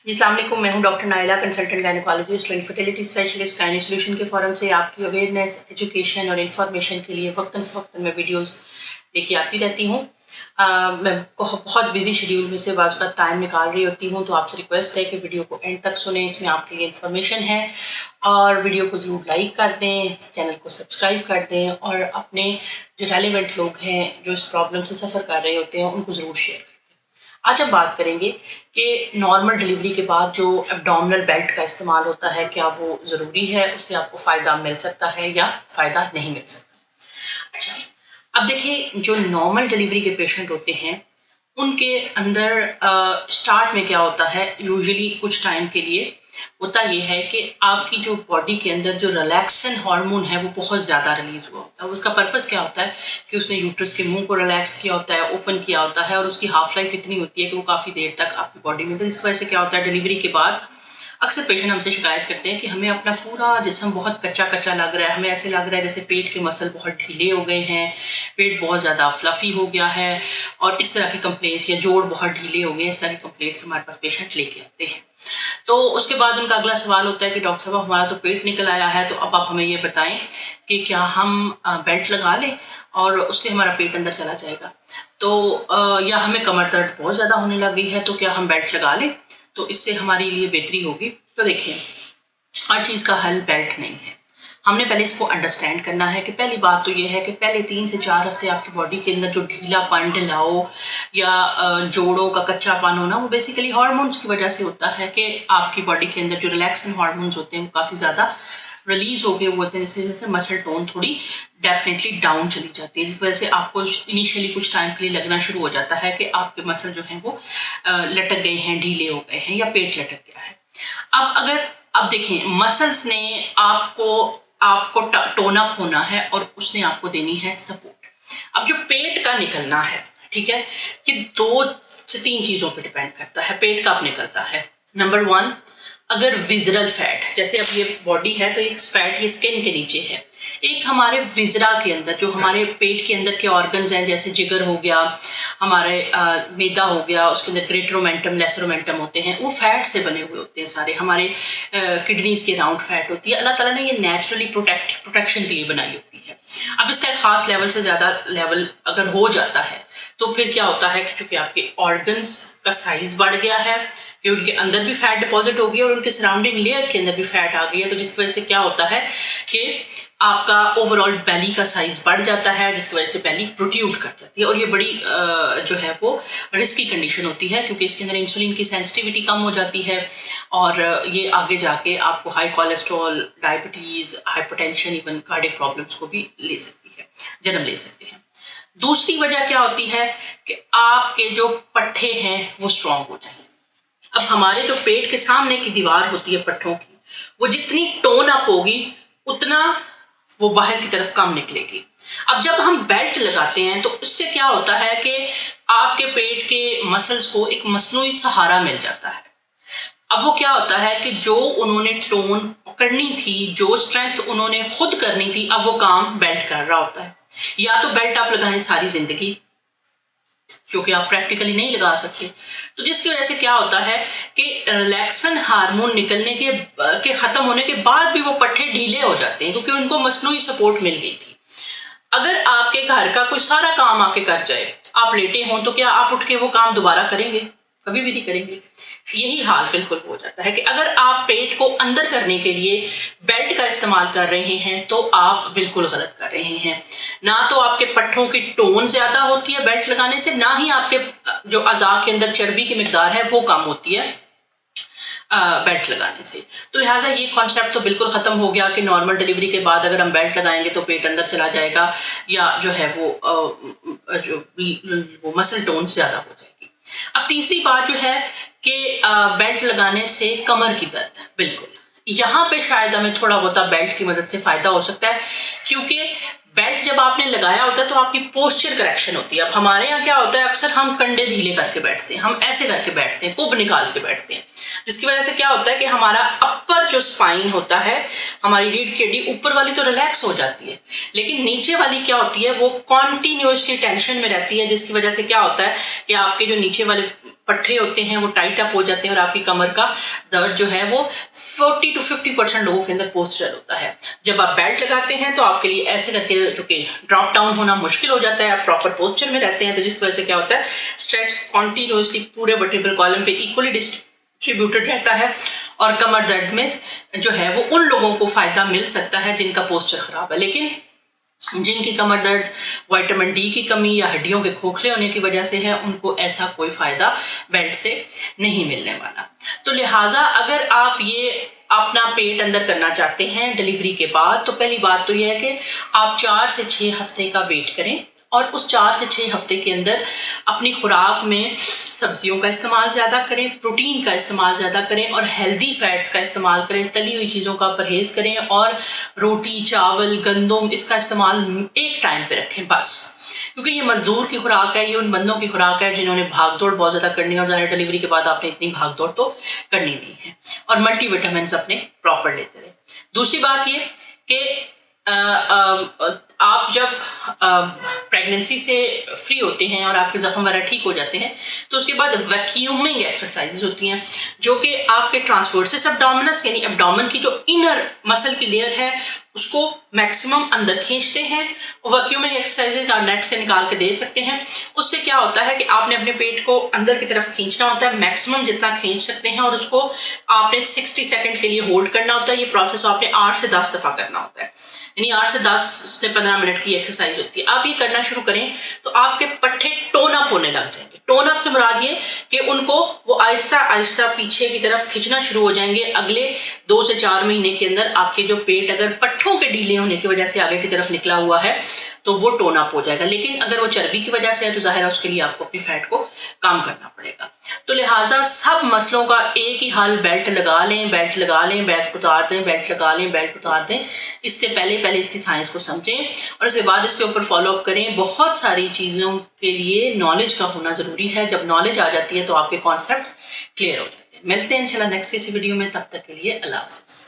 जी अस्सलाम वालेकुम, मैं हूं डॉक्टर नाइला, कंसल्टेंट गायनेकोलॉजिस्ट और इनफर्टिलिटी स्पेशलिस्ट। गायनी सॉल्यूशन के फोरम से आपकी अवेयरनेस, एजुकेशन और इन्फॉर्मेशन के लिए वक्तन फ़वक्तन मैं वीडियोस लेके आती रहती हूँ। मैं बहुत बिजी शेड्यूल में से बाज़ का टाइम निकाल रही होती हूँ, तो आपसे रिक्वेस्ट है कि वीडियो को एंड तक सुने। इसमें आपके लिए इन्फॉर्मेशन है और वीडियो को ज़रूर लाइक कर दें, चैनल को सब्सक्राइब कर दें और अपने जो रेलिवेंट लोग हैं जो इस प्रॉब्लम से सफ़र कर रहे होते हैं उनको ज़रूर शेयर करें। आज हम बात करेंगे कि नॉर्मल डिलीवरी के बाद जो एब्डोमिनल बेल्ट का इस्तेमाल होता है, क्या वो ज़रूरी है, उससे आपको फ़ायदा मिल सकता है या फ़ायदा नहीं मिल सकता। अच्छा, अब देखिए, जो नॉर्मल डिलीवरी के पेशेंट होते हैं उनके अंदर स्टार्ट में क्या होता है, यूजुअली कुछ टाइम के लिए होता ये है कि आपकी जो बॉडी के अंदर जो रिलैक्सन हार्मोन है वो बहुत ज़्यादा रिलीज़ हुआ होता है। उसका पर्पस क्या होता है कि उसने यूट्रस के मुंह को रिलैक्स किया होता है, ओपन किया होता है और उसकी हाफ लाइफ इतनी होती है कि वो काफ़ी देर तक आपकी बॉडी में। तो इस वजह से क्या होता है, डिलीवरी के बाद अक्सर पेशेंट हमसे शिकायत करते हैं कि हमें अपना पूरा जिस्म बहुत कच्चा कच्चा लग रहा है, हमें ऐसे लग रहा है जैसे पेट के मसल बहुत ढीले हो गए हैं, पेट बहुत ज़्यादा फ्लफ़ी हो गया है और इस तरह की कंप्लेंट्स, या जोड़ बहुत ढीले हो गए, इस तरह की कंप्लेंट्स हमारे पास पेशेंट लेके आते हैं। तो उसके बाद उनका अगला सवाल होता है कि डॉक्टर साहब, हमारा तो पेट निकल आया है, तो अब आप हमें ये बताएं कि क्या हम बेल्ट लगा लें और उससे हमारा पेट अंदर चला जाएगा, तो या हमें कमर दर्द बहुत ज़्यादा होने लग गई है, तो क्या हम बेल्ट लगा लें, तो इससे हमारे लिए बेहतरी होगी। तो देखिए, हर चीज़ का हल बेल्ट नहीं है। हमने पहले इसको अंडरस्टैंड करना है कि पहली बात तो ये है कि पहले 3 से 4 हफ्ते आपकी बॉडी के अंदर जो ढीलापन, ढिलाओ या जोड़ों का कच्चापन होना, वो बेसिकली हार्मोन्स की वजह से होता है कि आपकी बॉडी के अंदर जो रिलैक्सन हार्मोन्स होते हैं वो काफ़ी ज़्यादा रिलीज हो गए होते हैं, जिसकी वजह से मसल टोन थोड़ी डेफिनेटली डाउन चली जाती है, जिस वजह से आपको इनिशियली कुछ टाइम के लिए लगना शुरू हो जाता है कि आपके मसल जो हैं वो लटक गए हैं, ढीले हो गए हैं या पेट लटक गया है। अब देखें, मसल्स ने आपको टोन अप होना है और उसने आपको देनी है सपोर्ट। अब जो पेट का निकलना है, ठीक है, ये 2 से 3 चीज़ों पे डिपेंड करता है। पेट कब निकलता है? नंबर 1, अगर विजरल फैट, जैसे अब ये बॉडी है तो एक फैट ये स्किन के नीचे है, एक हमारे विजरा के अंदर जो हमारे पेट के अंदर के ऑर्गन्स हैं, जैसे जिगर हो गया, हमारे मैदा हो गया, उसके अंदर ग्रेटर ओमेंटम, लेसर ओमेंटम होते हैं, वो फैट से बने हुए होते हैं सारे। हमारे किडनीज के राउंड फैट होती है, अल्लाह ताला ने ये नेचुरली प्रोटेक्शन के लिए बनाई होती है। अब इसका एक खास लेवल से ज़्यादा लेवल अगर हो जाता है तो फिर क्या होता है कि चूँकि आपके ऑर्गन्स का साइज बढ़ गया है, कि उनके अंदर भी फैट डिपॉजिट हो गई और उनके सराउंडिंग लेयर के अंदर भी फैट आ गई है, तो जिसकी वजह से क्या होता है कि आपका ओवरऑल बेली का साइज बढ़ जाता है, जिसकी वजह से बेली प्रोट्यूड कर जाती है और ये बड़ी जो है वो रिस्की कंडीशन होती है, क्योंकि इसके अंदर इंसुलिन की सेंसिटिविटी कम हो जाती है और ये आगे जाके आपको high cholesterol, diabetes, hypertension, even cardiac problems को भी ले सकती है, जन्म ले सकते हैं। दूसरी वजह क्या होती है कि आपके जो पट्टे हैं वो स्ट्रॉन्ग हो जाए। अब हमारे जो पेट के सामने की दीवार होती है पट्टों की, वो जितनी टोन अप होगी उतना वो बाहर की तरफ कम निकलेगी। अब जब हम बेल्ट लगाते हैं तो इससे क्या होता है कि आपके पेट के मसल्स को एक मसनूई सहारा मिल जाता है। अब वो क्या होता है कि जो उन्होंने टोन पकड़नी थी, जो स्ट्रेंथ उन्होंने खुद करनी थी, अब वो काम बेल्ट कर रहा होता है। या तो बेल्ट आप लगाएं सारी जिंदगी, क्योंकि आप प्रैक्टिकली नहीं लगा सकते, तो जिसकी वजह से क्या होता है कि रिलैक्सन हार्मोन निकलने के ख़त्म होने के बाद भी वो पट्टे ढीले हो जाते हैं, क्योंकि उनको मसनूई सपोर्ट मिल गई थी। अगर आपके घर का कोई सारा काम आके कर जाए, आप लेटे हों, तो क्या आप उठ के वो काम दोबारा करेंगे? कभी भी नहीं करेंगे। यही हाल बिल्कुल हो जाता है कि अगर आप पेट को अंदर करने के लिए बेल्ट का इस्तेमाल कर रहे हैं तो आप बिल्कुल गलत कर रहे हैं। ना तो आपके पट्टों की टोन ज़्यादा होती है बेल्ट लगाने से, ना ही आपके जो अज़ा के अंदर चर्बी की मिकदार है वो कम होती है बेल्ट लगाने से। तो लिहाजा ये कॉन्सेप्ट तो बिल्कुल ख़त्म हो गया कि नॉर्मल डिलीवरी के बाद अगर हम बेल्ट लगाएंगे तो पेट अंदर चला जाएगा या जो है वो मसल टोन ज़्यादा हो जाएगी। अब तीसरी बात जो है कि बेल्ट लगाने से कमर की दर्द, बिल्कुल यहाँ पे शायद हमें थोड़ा बहुत बेल्ट की मदद से फ़ायदा हो सकता है, क्योंकि बेल्ट जब आपने लगाया होता है तो आपकी पोस्चर करेक्शन होती है। अब हमारे यहाँ क्या होता है, अक्सर हम कंधे ढीले करके बैठते हैं, हम ऐसे करके बैठते हैं, कुब निकाल के बैठते हैं, जिसकी वजह से क्या होता है कि हमारा अपर जो स्पाइन होता है, हमारी रीढ़ की हड्डी ऊपर वाली तो रिलैक्स हो जाती है, लेकिन नीचे वाली क्या होती है वो कॉन्टिन्यूसली टेंशन में रहती है, जिसकी वजह से क्या होता है कि आपके जो नीचे वाले पट्टे होते हैं वो टाइट अप हो जाते हैं और आपकी कमर का दर्द जो है वो 40 to 50% लोगों के अंदर पोस्चरल होता है। जब आप बेल्ट लगाते हैं तो आपके लिए ऐसे करके जो कि ड्रॉप डाउन होना मुश्किल हो जाता है, आप प्रॉपर पोस्चर में रहते हैं, तो जिस वजह से क्या होता है स्ट्रेच कॉन्टिन्यूसली पूरे वर्टिब्रल कॉलम पे इक्वली डिस्ट्रीब्यूटेड रहता है और कमर दर्द में जो है वो उन लोगों को फ़ायदा मिल सकता है जिनका पोस्चर ख़राब है। लेकिन जिनकी कमर दर्द विटामिन डी की कमी या हड्डियों के खोखले होने की वजह से है, उनको ऐसा कोई फ़ायदा बेल्ट से नहीं मिलने वाला। तो लिहाजा अगर आप ये अपना पेट अंदर करना चाहते हैं डिलीवरी के बाद, तो पहली बात तो यह है कि आप 4 से 6 हफ्ते का वेट करें और उस 4 से 6 हफ्ते के अंदर अपनी खुराक में सब्जियों का इस्तेमाल ज़्यादा करें, प्रोटीन का इस्तेमाल ज़्यादा करें और हेल्दी फैट्स का इस्तेमाल करें, तली हुई चीज़ों का परहेज़ करें और रोटी, चावल, गंदम इसका इस्तेमाल एक टाइम पे रखें बस। क्योंकि ये मज़दूर की खुराक है, ये उन बंदों की खुराक है जिन्होंने भाग दौड़ बहुत ज़्यादा करनी है और ज़्यादा डिलीवरी के बाद आपने इतनी भाग दौड़ तो करनी नहीं है, और मल्टीविटामिन्स अपने प्रॉपर लेते रहे। दूसरी बात ये कि आप जब प्रेगनेंसी से फ्री होते हैं और आपके ज़ख्म वगैरह ठीक हो जाते हैं तो उसके बाद वैक्यूमिंग एक्सरसाइजेज होती हैं जो कि आपके ट्रांसवर्सस एब्डोमिनस यानी एब्डोमेन की जो इनर मसल की लेयर है उसको मैक्सिमम अंदर खींचते हैं। वैक्यूमिंग एक्सरसाइजेज आप नेट से निकाल के दे सकते हैं। उससे क्या होता है कि आपने अपने पेट को अंदर की तरफ खींचना होता है, मैक्सिमम जितना खींच सकते हैं, और उसको आपने 60 सेकंड के लिए होल्ड करना होता है। ये प्रोसेस आपने 8 से 10 दफ़ा करना होता है, यानी 8 से 10 से 15 मिनट की एक्सरसाइज होती है। आप ये करना शुरू करें तो आपके पट्टे टोन अप होने लग जाएंगे। टोन अप से मुराद ये कि उनको वो आहिस्ता आहिस्ता पीछे की तरफ खींचना शुरू हो जाएंगे। अगले 2 से 4 महीने के अंदर आपके जो पेट अगर पट्टों के ढीले होने की वजह से आगे की तरफ निकला हुआ है तो वो टोन अप हो जाएगा, लेकिन अगर वो चर्बी की वजह से है तो जाहिर है उसके लिए आपको अपनी फैट को कम करना पड़ेगा। तो लिहाजा सब मसलों का एक ही हल, बेल्ट लगा लें, बेल्ट लगा लें, बेल्ट उतार दें, बेल्ट लगा लें, बेल्ट उतार दें। इससे पहले इसकी साइंस को समझें और उसके बाद इसके ऊपर फॉलोअप करें। बहुत सारी चीज़ों के लिए नॉलेज का होना ज़रूरी है। जब नॉलेज आ जाती है तो आपके कॉन्सेप्ट्स क्लियर हो जाते हैं। मिलते हैं इंशाल्लाह नेक्स्ट किसी वीडियो में, तब तक के लिए अल्लाह हाफ़िज़।